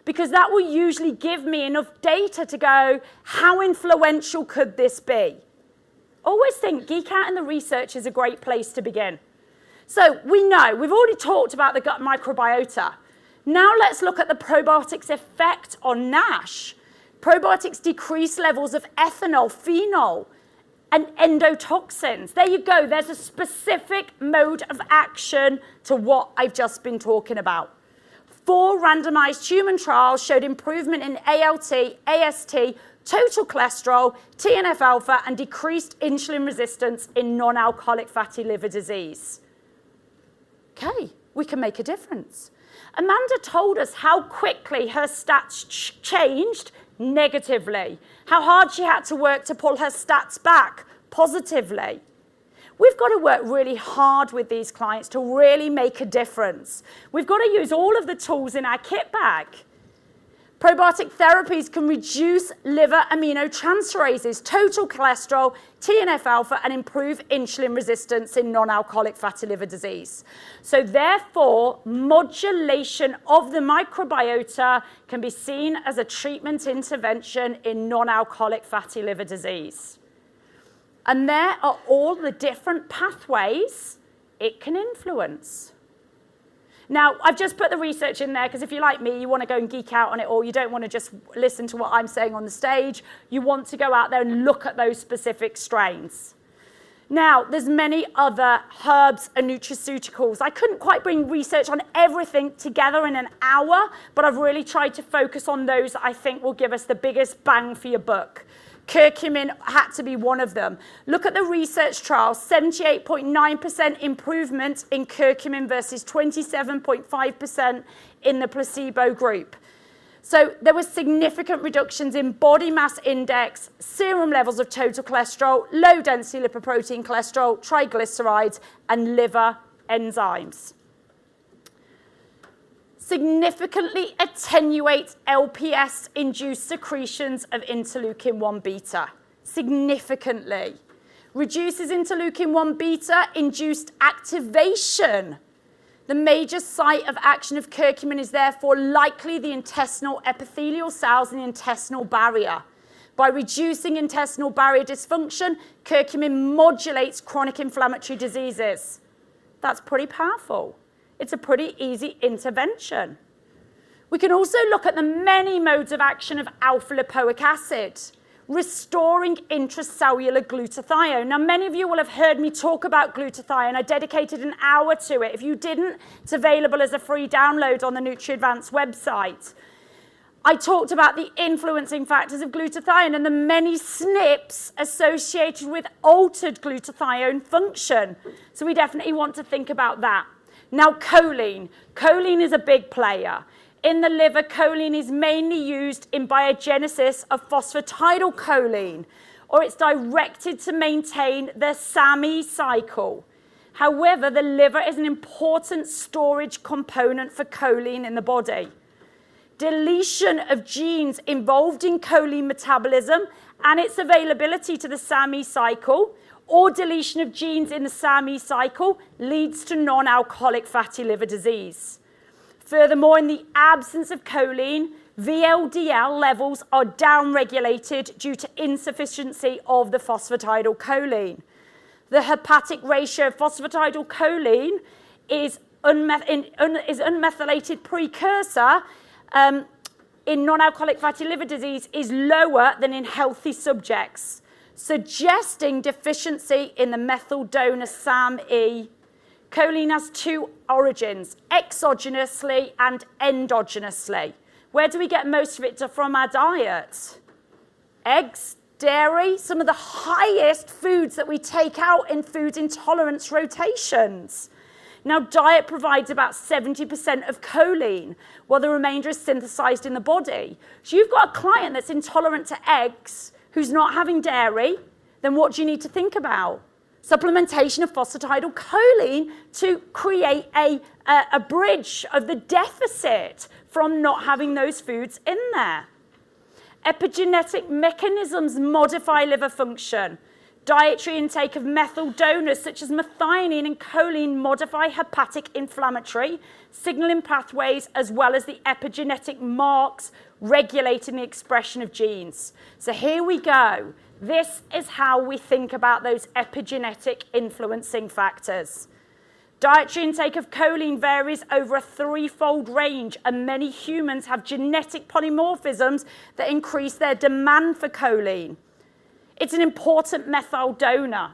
because that will usually give me enough data to go, how influential could this be? Always think geek out in the research is a great place to begin. So we know, we've already talked about the gut microbiota. Now let's look at the probiotics' effect on NASH. Probiotics decrease levels of ethanol, phenol, and endotoxins. There you go. There's a specific mode of action to what I've just been talking about. 4 randomized human trials showed improvement in ALT, AST, total cholesterol, TNF-alpha, and decreased insulin resistance in non-alcoholic fatty liver disease. Okay, we can make a difference. Amanda told us how quickly her stats changed negatively, how hard she had to work to pull her stats back positively. We've got to work really hard with these clients to really make a difference. We've got to use all of the tools in our kit bag. Probiotic therapies can reduce liver aminotransferases, total cholesterol, TNF-alpha, and improve insulin resistance in non-alcoholic fatty liver disease. So therefore, modulation of the microbiota can be seen as a treatment intervention in non-alcoholic fatty liver disease. And there are all the different pathways it can influence. Now, I've just put the research in there because if you're like me, you want to go and geek out on it all. You don't want to just listen to what I'm saying on the stage. You want to go out there and look at those specific strains. Now, there's many other herbs and nutraceuticals. I couldn't quite bring research on everything together in an hour, but I've really tried to focus on those that I think will give us the biggest bang for your buck. Curcumin had to be one of them. Look at the research trial, 78.9% improvement in curcumin versus 27.5% in the placebo group. So there were significant reductions in body mass index, serum levels of total cholesterol, low density lipoprotein cholesterol, triglycerides, and liver enzymes. Significantly attenuates LPS-induced secretions of interleukin-1 beta. Significantly. Reduces interleukin-1 beta-induced activation. The major site of action of curcumin is therefore likely the intestinal epithelial cells and the intestinal barrier. By reducing intestinal barrier dysfunction, curcumin modulates chronic inflammatory diseases. That's pretty powerful. It's a pretty easy intervention. We can also look at the many modes of action of alpha-lipoic acid, restoring intracellular glutathione. Now, many of you will have heard me talk about glutathione. I dedicated an hour to it. If you didn't, it's available as a free download on the Nutri Advanced website. I talked about the influencing factors of glutathione and the many SNPs associated with altered glutathione function. So we definitely want to think about that. Now, choline. Choline is a big player. In the liver, choline is mainly used in biogenesis of phosphatidylcholine, or it's directed to maintain the SAMe cycle. However, the liver is an important storage component for choline in the body. Deletion of genes involved in choline metabolism and its availability to the SAMe cycle, or deletion of genes in the SAMe cycle, leads to non-alcoholic fatty liver disease. Furthermore, in the absence of choline, VLDL levels are downregulated due to insufficiency of the phosphatidylcholine. The hepatic ratio of phosphatidylcholine is unmethylated precursor in non-alcoholic fatty liver disease is lower than in healthy subjects, suggesting deficiency in the methyl donor SAM-E. Choline has two origins, exogenously and endogenously. Where do we get most of it from our diet? Eggs, dairy, some of the highest foods that we take out in food intolerance rotations. Now, diet provides about 70% of choline, while the remainder is synthesized in the body. So you've got a client that's intolerant to eggs, who's not having dairy, then what do you need to think about? Supplementation of phosphatidylcholine to create a bridge of the deficit from not having those foods in there. Epigenetic mechanisms modify liver function. Dietary intake of methyl donors such as methionine and choline modify hepatic inflammatory signaling pathways as well as the epigenetic marks regulating the expression of genes. So here we go. This is how we think about those epigenetic influencing factors. Dietary intake of choline varies over a threefold range, and many humans have genetic polymorphisms that increase their demand for choline. It's an important methyl donor.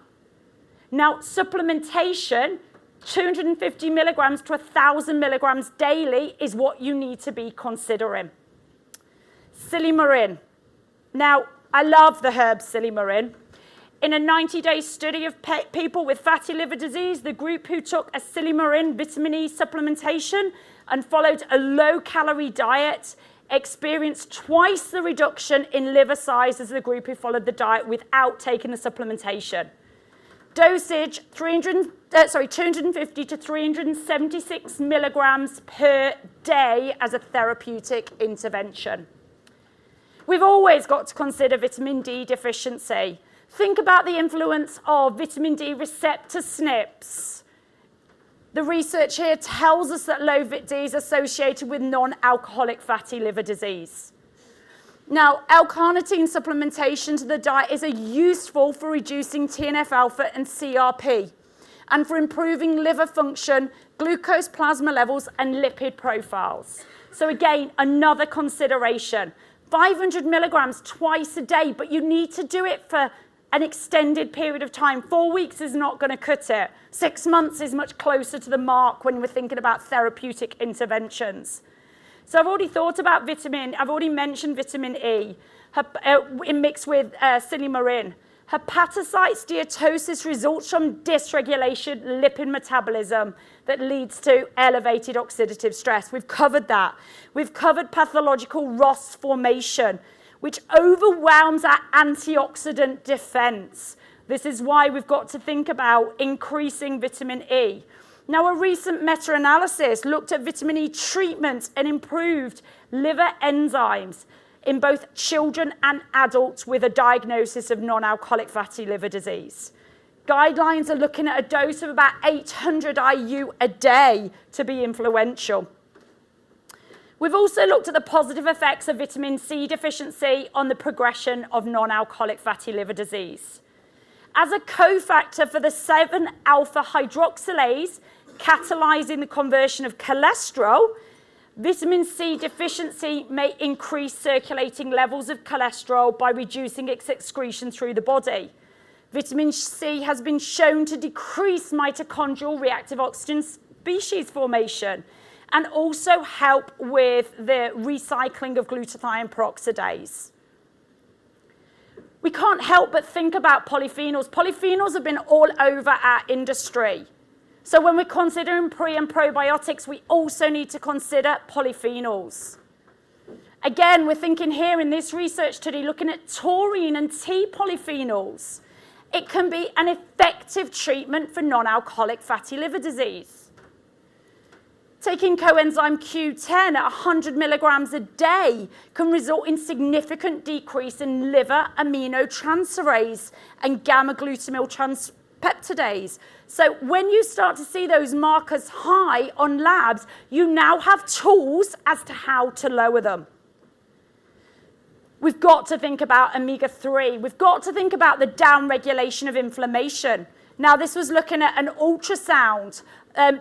Now, supplementation, 250 milligrams to 1,000 milligrams daily is what you need to be considering. Silymarin. Now, I love the herb silymarin. In a 90-day study of people with fatty liver disease, the group who took a silymarin vitamin E supplementation and followed a low-calorie diet experienced twice the reduction in liver size as the group who followed the diet without taking the supplementation. Dosage, 250 to 376 milligrams per day as a therapeutic intervention. We've always got to consider vitamin D deficiency. Think about the influence of vitamin D receptor SNPs. The research here tells us that low Vit D is associated with non-alcoholic fatty liver disease. Now, L-carnitine supplementation to the diet is useful for reducing TNF-alpha and CRP and for improving liver function, glucose plasma levels, and lipid profiles. So again, another consideration. 500 milligrams twice a day, but you need to do it for an extended period of time. 4 weeks is not going to cut it. 6 months is much closer to the mark when we're thinking about therapeutic interventions. So I've already thought about I've already mentioned vitamin E mixed with silymarin. Hepatocytes steatosis results from dysregulation lipid metabolism that leads to elevated oxidative stress. We've covered that. We've covered pathological ROS formation, which overwhelms our antioxidant defense. This is why we've got to think about increasing vitamin E. Now, a recent meta-analysis looked at vitamin E treatment and improved liver enzymes in both children and adults with a diagnosis of non-alcoholic fatty liver disease. Guidelines are looking at a dose of about 800 IU a day to be influential. We've also looked at the positive effects of vitamin C deficiency on the progression of non-alcoholic fatty liver disease. As a cofactor for the 7-alpha hydroxylase, catalyzing the conversion of cholesterol, vitamin C deficiency may increase circulating levels of cholesterol by reducing its excretion through the body. Vitamin C has been shown to decrease mitochondrial reactive oxygen species formation and also help with the recycling of glutathione peroxidase. We can't help but think about polyphenols. Polyphenols have been all over our industry. So when we're considering pre- and probiotics, we also need to consider polyphenols. Again, we're thinking here in this research study, looking at taurine and T polyphenols. It can be an effective treatment for non-alcoholic fatty liver disease. Taking coenzyme Q10 at 100 milligrams a day can result in significant decrease in liver aminotransferase and gamma-glutamyl transpeptidase. So when you start to see those markers high on labs, you now have tools as to how to lower them. We've got to think about omega-3. We've got to think about the downregulation of inflammation. Now, this was looking at an ultrasound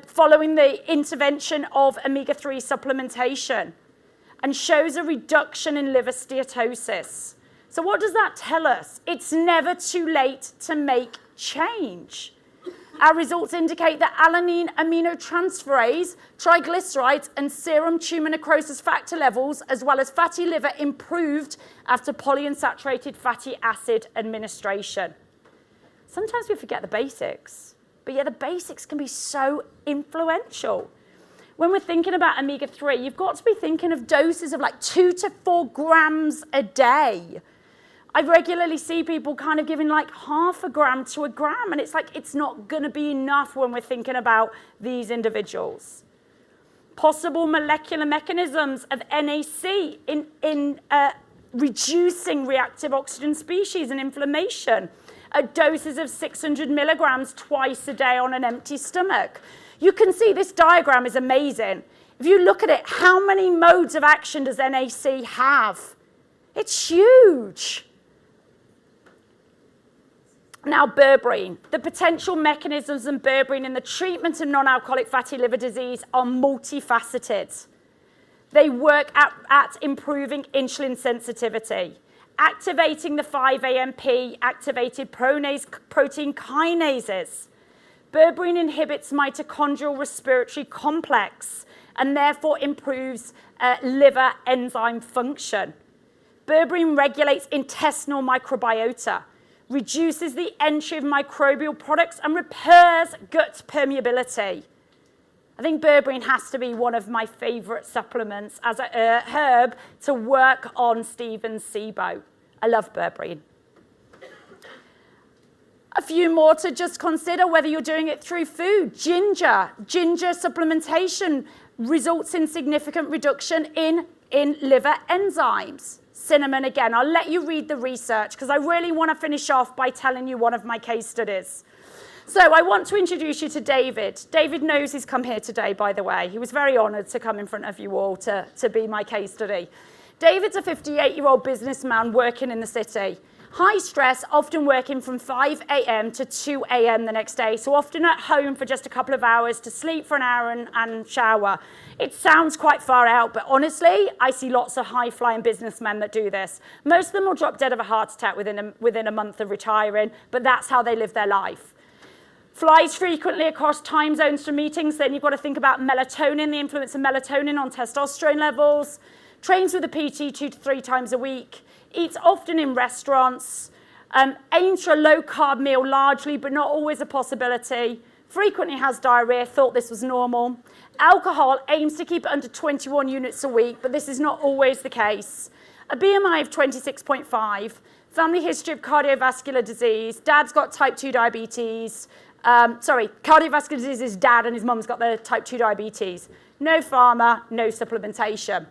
following the intervention of omega-3 supplementation and shows a reduction in liver steatosis. So what does that tell us? It's never too late to make change. Our results indicate that alanine aminotransferase, triglycerides, and serum tumor necrosis factor levels, as well as fatty liver, improved after polyunsaturated fatty acid administration. Sometimes we forget the basics, but the basics can be so influential. When we're thinking about omega-3, you've got to be thinking of doses of like 2 to 4 grams a day. I regularly see people kind of giving like half a gram to a gram, and it's like it's not going to be enough when we're thinking about these individuals. Possible molecular mechanisms of NAC in reducing reactive oxygen species and inflammation at doses of 600 milligrams twice a day on an empty stomach. You can see this diagram is amazing. If you look at it, how many modes of action does NAC have? It's huge. Now, berberine. The potential mechanisms in berberine in the treatment of non-alcoholic fatty liver disease are multifaceted. They work at improving insulin sensitivity, activating the 5-AMP activated protein kinases. Berberine inhibits mitochondrial respiratory complex and therefore improves liver enzyme function. Berberine regulates intestinal microbiota, reduces the entry of microbial products, and repairs gut permeability. I think berberine has to be one of my favorite supplements as a herb to work on Stephen's SIBO. I love berberine. A few more to just consider whether you're doing it through food. Ginger. Ginger supplementation results in significant reduction in liver enzymes. Cinnamon, again, I'll let you read the research because I really want to finish off by telling you one of my case studies. So I want to introduce you to David. David knows he's come here today, by the way. He was very honoured to come in front of you all to be my case study. David's a 58-year-old businessman working in the city. High stress, often working from 5 a.m. to 2 a.m. the next day, so often at home for just a couple of hours to sleep for an hour and shower. It sounds quite far out, but honestly, I see lots of high-flying businessmen that do this. Most of them will drop dead of a heart attack within a month of retiring, but that's how they live their life. Flies frequently across time zones for meetings, then you've got to think about melatonin, the influence of melatonin on testosterone levels. Trains with a PT 2 to 3 times a week. Eats often in restaurants, aims for a low-carb meal largely, but not always a possibility. Frequently has diarrhea, thought this was normal. Alcohol, aims to keep it under 21 units a week, but this is not always the case. A BMI of 26.5, family history of cardiovascular disease, dad's got type 2 diabetes. Cardiovascular disease is dad and his mum's got the type 2 diabetes. No pharma, no supplementation.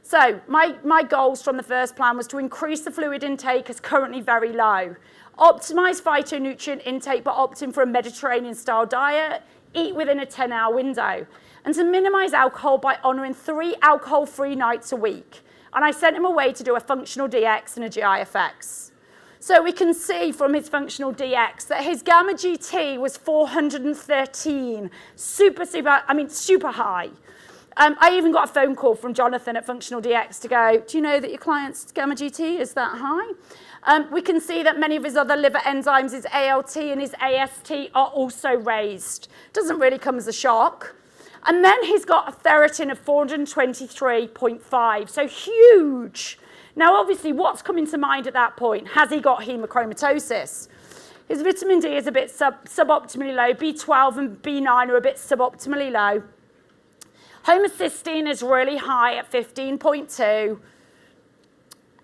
So my goals from the first plan was to increase the fluid intake as currently very low, optimize phytonutrient intake by opting for a Mediterranean-style diet, eat within a 10-hour window, and to minimize alcohol by honoring 3 alcohol-free nights a week. And I sent him away to do a functional DX and a GIFX. So we can see from his functional DX that his gamma GT was 413, super high. I even got a phone call from Jonathan at Functional DX to go, do you know that your client's gamma GT is that high? We can see that many of his other liver enzymes, his ALT and his AST, are also raised. Doesn't really come as a shock. And then he's got a ferritin of 423.5, so huge. Now, obviously, what's coming to mind at that point? Has he got hemochromatosis? His vitamin D is a bit suboptimally low. B12 and B9 are a bit suboptimally low. Homocysteine is really high at 15.2.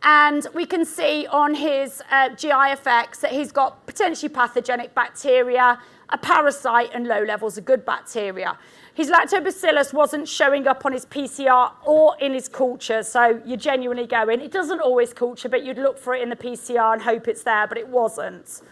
And we can see on his GIFX that he's got potentially pathogenic bacteria, a parasite, and low levels of good bacteria. His lactobacillus wasn't showing up on his PCR or in his culture, so you're genuinely going, it doesn't always culture, but you'd look for it in the PCR and hope it's there, but it wasn't.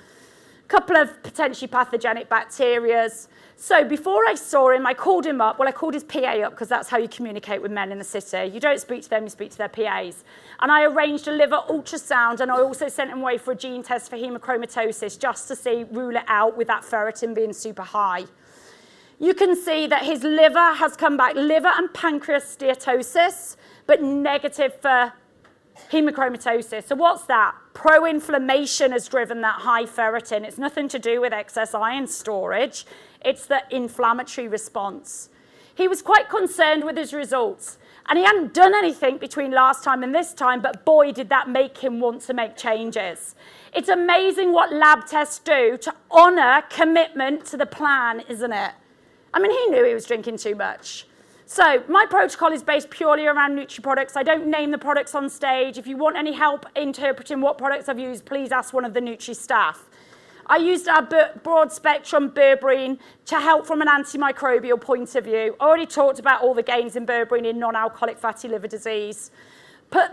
couple of potentially pathogenic bacteria. So before I saw him, I called him up. Well, I called his PA up because that's how you communicate with men in the city. You don't speak to them, you speak to their PAs. And I arranged a liver ultrasound, and I also sent him away for a gene test for hemochromatosis just to rule it out with that ferritin being super high. You can see that his liver has come back, liver and pancreas steatosis, but negative for hemochromatosis. So what's that? Pro-inflammation has driven that high ferritin. It's nothing to do with excess iron storage. It's the inflammatory response. He was quite concerned with his results. And he hadn't done anything between last time and this time, but boy, did that make him want to make changes. It's amazing what lab tests do to honour commitment to the plan, isn't it? I mean, he knew he was drinking too much. So my protocol is based purely around Nutri products. I don't name the products on stage. If you want any help interpreting what products I've used, please ask one of the Nutri staff. I used our broad-spectrum berberine to help from an antimicrobial point of view. I already talked about all the gains in berberine in non-alcoholic fatty liver disease. Put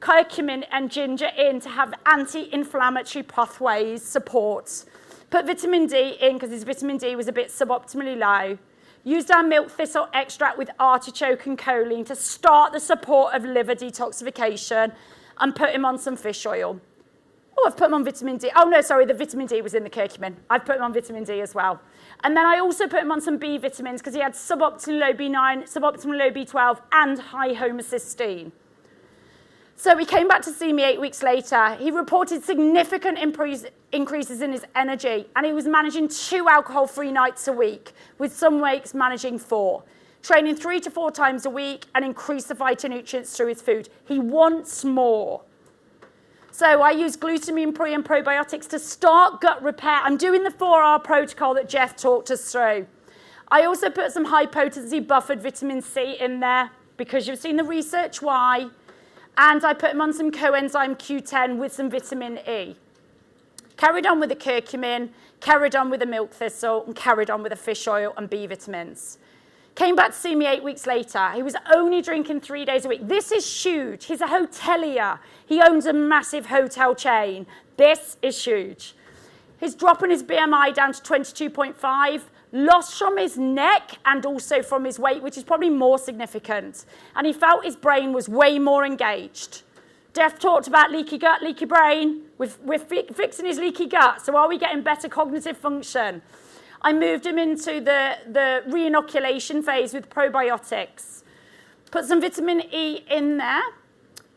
curcumin and ginger in to have anti-inflammatory pathways support. Put vitamin D in because his vitamin D was a bit suboptimally low. Used our milk thistle extract with artichoke and choline to start the support of liver detoxification, and put him on some fish oil. Oh, I've put him on vitamin D. Oh, no, sorry, the vitamin D was in the curcumin. I've put him on vitamin D as well. And then I also put him on some B vitamins because he had suboptimal low B9, suboptimal low B12, and high homocysteine. So he came back to see me 8 weeks later. He reported significant increases in his energy, and he was managing 2 alcohol-free nights a week, with some weeks managing 4. Training 3 to 4 times a week and increase the phytonutrients through his food. He wants more. So I use glutamine pre and probiotics to start gut repair. I'm doing the 4R protocol that Jeff talked us through. I also put some high-potency buffered vitamin C in there because you've seen the research why. And I put him on some coenzyme Q10 with some vitamin E. Carried on with the curcumin, carried on with the milk thistle, and carried on with the fish oil and B vitamins. Came back to see me 8 weeks later. He was only drinking 3 days a week. This is huge. He's a hotelier. He owns a massive hotel chain. This is huge. He's dropping his BMI down to 22.5, lost from his neck and also from his weight, which is probably more significant. And he felt his brain was way more engaged. Jeff talked about leaky gut, leaky brain. We're fixing his leaky gut. So are we getting better cognitive function? I moved him into the re-inoculation phase with probiotics. Put some vitamin E in there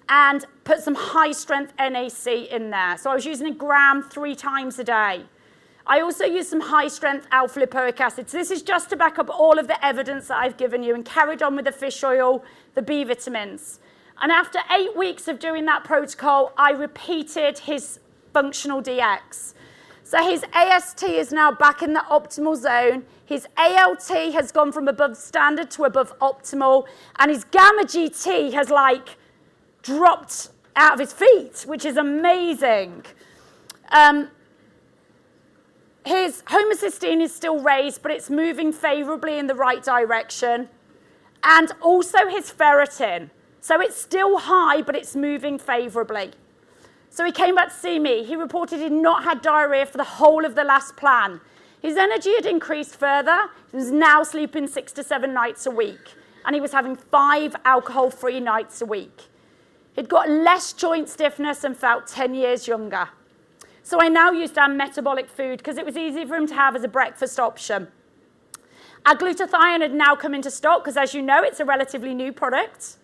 and put some high-strength NAC in there. So I was using 1 gram 3 times a day. I also used some high-strength alpha-lipoic acid. So this is just to back up all of the evidence that I've given you, and carried on with the fish oil, the B vitamins. And after 8 weeks of doing that protocol, I repeated his functional DX. So his AST is now back in the optimal zone. His ALT has gone from above standard to above optimal. And his gamma GT has dropped out of his feet, which is amazing. His homocysteine is still raised, but it's moving favorably in the right direction. And also his ferritin. So it's still high, but it's moving favorably. So he came back to see me. He reported he'd not had diarrhea for the whole of the last plan. His energy had increased further. He was now sleeping 6 to 7 nights a week. And he was having 5 alcohol-free nights a week. He'd got less joint stiffness and felt 10 years younger. So I now used our metabolic food because it was easy for him to have as a breakfast option. Our glutathione had now come into stock because, as you know, it's a relatively new product.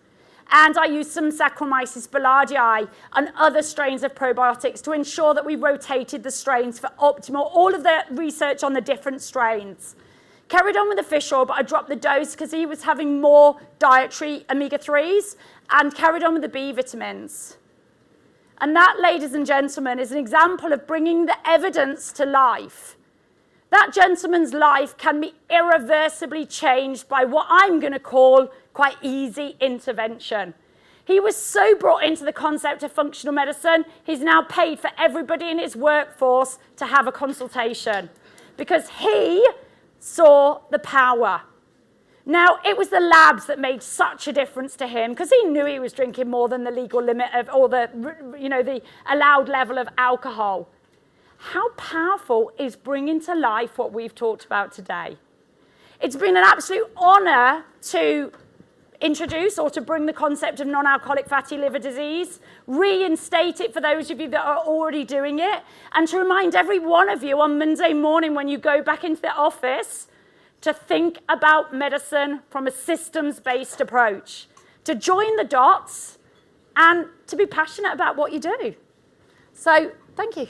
And I used some Saccharomyces boulardii and other strains of probiotics to ensure that we rotated the strains for optimal, all of the research on the different strains. Carried on with the fish oil, but I dropped the dose because he was having more dietary omega-3s, and carried on with the B vitamins. And that, ladies and gentlemen, is an example of bringing the evidence to life. That gentleman's life can be irreversibly changed by what I'm going to call quite easy intervention. He was so brought into the concept of functional medicine, he's now paid for everybody in his workforce to have a consultation because he saw the power. Now, it was the labs that made such a difference to him because he knew he was drinking more than the legal limit of, or the allowed level of alcohol. how powerful is bringing to life what we've talked about today? It's been an absolute honor to introduce or to bring the concept of non-alcoholic fatty liver disease, reinstate it for those of you that are already doing it, and to remind every one of you on Monday morning when you go back into the office to think about medicine from a systems-based approach, to join the dots and to be passionate about what you do. So, thank you.